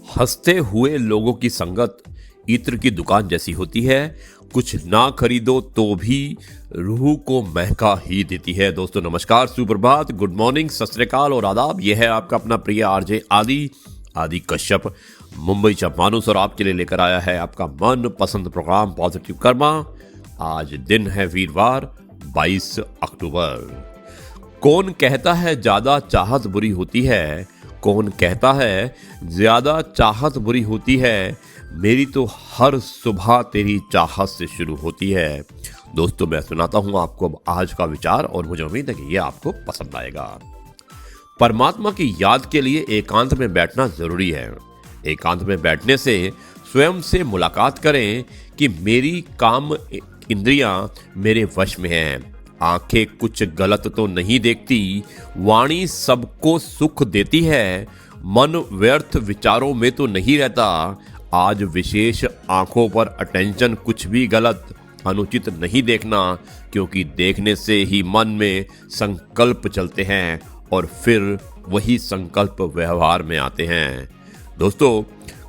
हंसते हुए लोगों की संगत इत्र की दुकान जैसी होती है। कुछ ना खरीदो तो भी रूह को महका ही देती है। दोस्तों नमस्कार, सुप्रभात, गुड मॉर्निंग, सत श्री अकाल और आदाब। यह है आपका अपना प्रिय आरजे आदि कश्यप मुंबई से मानुस और आपके लिए लेकर आया है आपका मन पसंद प्रोग्राम पॉजिटिव कर्मा। आज दिन है वीरवार 22 अक्टूबर। कौन कहता है ज्यादा चाहत बुरी होती है? कौन कहता है ज्यादा चाहत बुरी होती है? मेरी तो हर सुबह तेरी चाहत से शुरू होती है। दोस्तों मैं सुनाता हूं आपको अब आज का विचार और मुझे उम्मीद है कि यह आपको पसंद आएगा। परमात्मा की याद के लिए एकांत में बैठना जरूरी है। एकांत में बैठने से स्वयं से मुलाकात करें कि मेरी काम इंद्रियां मेरे वश में हैं। आंखें कुछ गलत तो नहीं देखती, वाणी सबको सुख देती है, मन व्यर्थ विचारों में तो नहीं रहता। आज विशेष आंखों पर अटेंशन, कुछ भी गलत अनुचित नहीं देखना, क्योंकि देखने से ही मन में संकल्प चलते हैं और फिर वही संकल्प व्यवहार में आते हैं। दोस्तों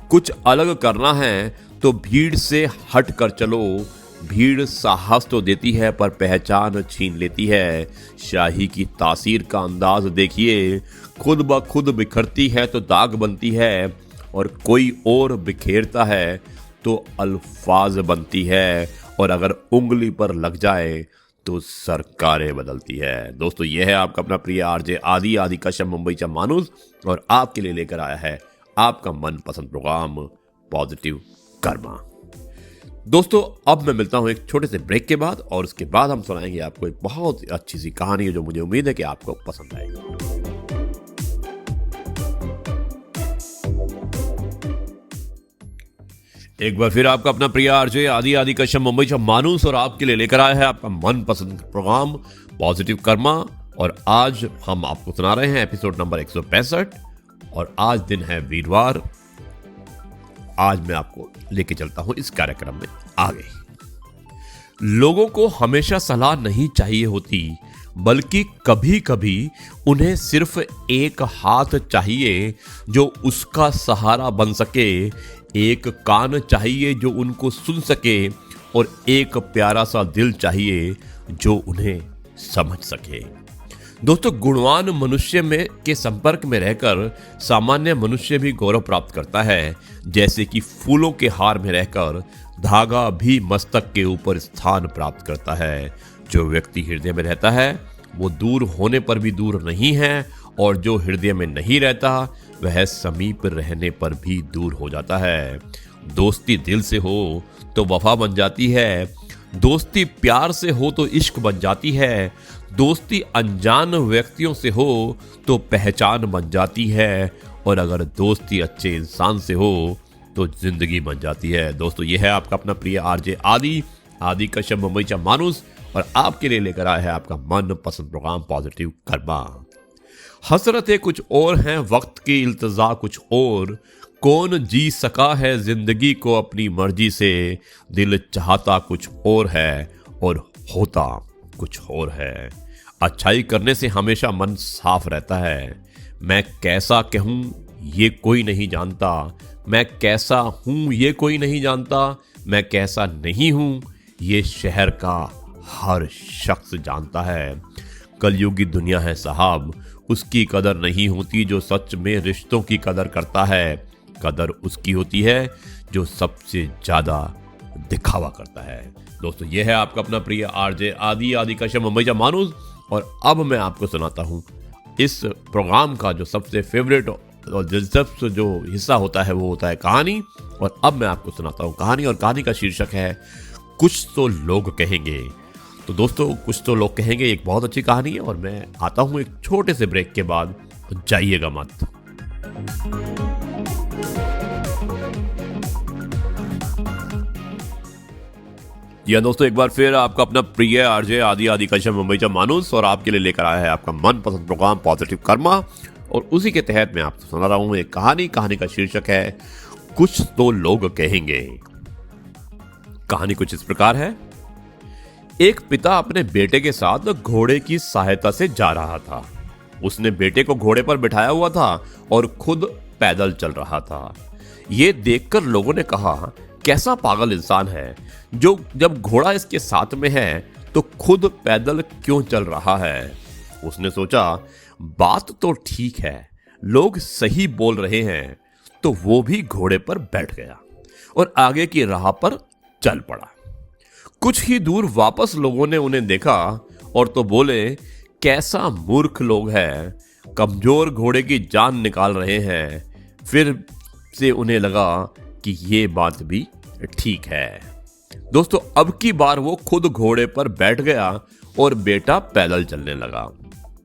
कुछ अलग करना है तो भीड़ से हट कर चलो। भीड़ साहस तो देती है पर पहचान छीन लेती है। शाही की तासीर का अंदाज देखिए, खुद ब खुद बिखरती है तो दाग बनती है, और कोई और बिखेरता है तो अल्फाज बनती है, और अगर उंगली पर लग जाए तो सरकारें बदलती है। दोस्तों यह है आपका अपना प्रिय आरजे आदि कश्यप मुंबई का मानुस और आपके लिए लेकर आया है आपका मनपसंद प्रोग्राम पॉजिटिव कर्मा। दोस्तों अब मैं मिलता हूं एक छोटे से ब्रेक के बाद, और उसके बाद हम सुनाएंगे आपको एक बहुत अच्छी सी कहानी जो मुझे उम्मीद है कि आपको पसंद आएगी। एक बार फिर आपका अपना प्रिय आरजे आदि कश्यप मुंबई से मानुस और आपके लिए लेकर आया है आपका मनपसंद प्रोग्राम पॉजिटिव कर्मा। और आज हम आपको सुना रहे हैं एपिसोड नंबर 165, और आज दिन है वीरवार। आज मैं आपको लेके चलता हूं इस कार्यक्रम में आगे। लोगों को हमेशा सलाह नहीं चाहिए होती, बल्कि कभी कभी उन्हें सिर्फ एक हाथ चाहिए जो उसका सहारा बन सके, एक कान चाहिए जो उनको सुन सके, और एक प्यारा सा दिल चाहिए जो उन्हें समझ सके। दोस्तों गुणवान मनुष्य में के संपर्क में रहकर सामान्य मनुष्य भी गौरव प्राप्त करता है, जैसे कि फूलों के हार में रहकर धागा भी मस्तक के ऊपर स्थान प्राप्त करता है। जो व्यक्ति हृदय में रहता है वो दूर होने पर भी दूर नहीं है, और जो हृदय में नहीं रहता वह समीप रहने पर भी दूर हो जाता है। दोस्ती दिल से हो तो वफा बन जाती है, दोस्ती प्यार से हो तो इश्क बन जाती है, दोस्ती अनजान व्यक्तियों से हो तो पहचान बन जाती है, और अगर दोस्ती अच्छे इंसान से हो तो जिंदगी बन जाती है। दोस्तों यह है आपका अपना प्रिय आरजे आदि कश्यप मुंबई का मानुस, और आपके लिए लेकर आया है आपका मन पसंद प्रोग्राम पॉजिटिव कर्मा। हसरतें कुछ और हैं, वक्त की इल्तजा कुछ और, कौन जी सका है जिंदगी को अपनी मर्जी से, दिल चाहता कुछ और है और होता कुछ और है। अच्छाई करने से हमेशा मन साफ रहता है। मैं कैसा कहूँ ये कोई नहीं जानता, मैं कैसा हूँ ये कोई नहीं जानता, मैं कैसा नहीं हूँ ये शहर का हर शख्स जानता है। कलयुगी दुनिया है साहब, उसकी कदर नहीं होती जो सच में रिश्तों की कदर करता है। कदर उसकी होती है जो सबसे ज्यादा दिखावा करता है। दोस्तों यह है आपका अपना प्रिय आरजे आदि कश्यप मुंबई का मानुस, और अब मैं आपको सुनाता हूं इस प्रोग्राम का जो सबसे फेवरेट और दिलचस्प जो हिस्सा होता है वो होता है कहानी। और अब मैं आपको सुनाता हूं कहानी, और कहानी का शीर्षक है कुछ तो लोग कहेंगे। तो दोस्तों कुछ तो लोग कहेंगे एक बहुत अच्छी कहानी है, और मैं आता हूं एक छोटे से ब्रेक के बाद, तो जाइएगा मत। या दोस्तों एक बार फिर आपका अपना प्रिय आरजे आदि कश्यप मुंबई का मानुस, और आपके लिए लेकर आया है आपका मनपसंद प्रोग्राम पॉजिटिव कर्मा, और उसी के तहत मैं आपको सुना रहा हूं एक कहानी। कहानी का शीर्षक है कुछ तो लोग कहेंगे। कहानी कुछ इस प्रकार है। एक पिता अपने बेटे के साथ घोड़े की सहायता से जा रहा था। उसने बेटे को घोड़े पर बिठाया हुआ था और खुद पैदल चल रहा था। ये देखकर लोगों ने कहा, कैसा पागल इंसान है जो जब घोड़ा इसके साथ में है तो खुद पैदल क्यों चल रहा है। उसने सोचा, बात तो ठीक है, लोग सही बोल रहे हैं, तो वो भी घोड़े पर बैठ गया और आगे की राह पर चल पड़ा। कुछ ही दूर वापस लोगों ने उन्हें देखा और तो बोले, कैसा मूर्ख लोग हैं, कमजोर घोड़े की जान निकाल रहे हैं। फिर से उन्हें लगा कि ये बात भी ठीक है। दोस्तों, अब की बार वो खुद घोड़े पर बैठ गया और बेटा पैदल चलने लगा।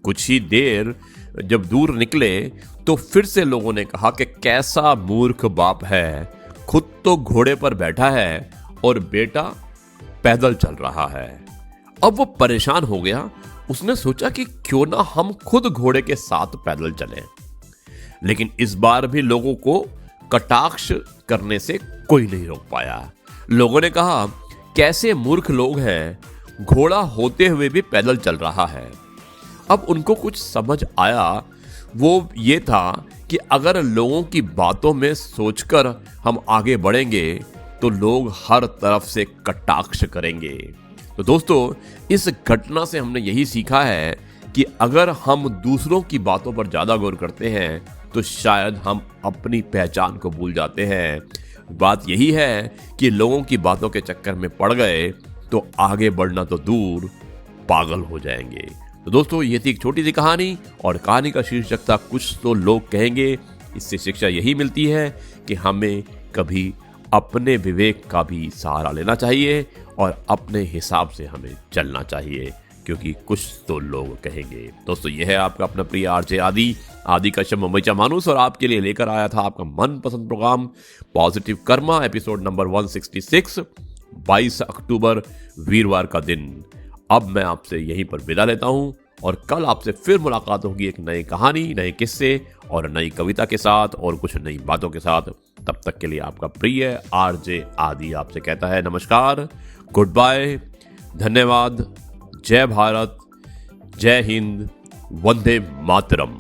कुछ ही देर जब दूर निकले तो फिर से लोगों ने कहा कि कैसा मूर्ख बाप है, खुद तो घोड़े पर बैठा है और बेटा पैदल चल रहा है। अब वो परेशान हो गया। उसने सोचा कि क्यों ना हम खुद घोड़े के साथ पैदल चलें। लेकिन इस बार भी लोगों को कटाक्ष करने से कोई नहीं रोक पाया। लोगों ने कहा, कैसे मूर्ख लोग हैं, घोड़ा होते हुए भी पैदल चल रहा है। अब उनको कुछ समझ आया। वो ये था कि अगर लोगों की बातों में सोचकर हम आगे बढ़ेंगे तो लोग हर तरफ से कटाक्ष करेंगे। तो दोस्तों, इस घटना से हमने यही सीखा है कि अगर हम दूसरों की बातों पर ज़्यादा गौर करते हैं तो शायद हम अपनी पहचान को भूल जाते हैं। बात यही है कि लोगों की बातों के चक्कर में पड़ गए तो आगे बढ़ना तो दूर, पागल हो जाएंगे। तो दोस्तों, ये थी एक छोटी सी कहानी और कहानी का शीर्षक था कुछ तो लोग कहेंगे। इससे शिक्षा यही मिलती है कि हमें कभी अपने विवेक का भी सहारा लेना चाहिए और अपने हिसाब से हमें चलना चाहिए, क्योंकि कुछ तो लोग कहेंगे। दोस्तों, यह है आपका अपना प्रिय आरजे आदि कश्यप मुंबईचा माणूस और आपके लिए लेकर आया था आपका मनपसंद program positive karma, episode number 166, 22 अक्टूबर वीरवार का दिन। अब मैं आपसे यहीं पर विदा लेता हूं और कल आपसे फिर मुलाकात होगी एक नई कहानी, नए किस्से और नई कविता के साथ और कुछ नई बातों के साथ। तब तक के लिए आपका प्रिय आरजे आदि आपसे कहता है नमस्कार, गुड बाय, धन्यवाद, जय भारत, जय हिंद, वंदे मातरम।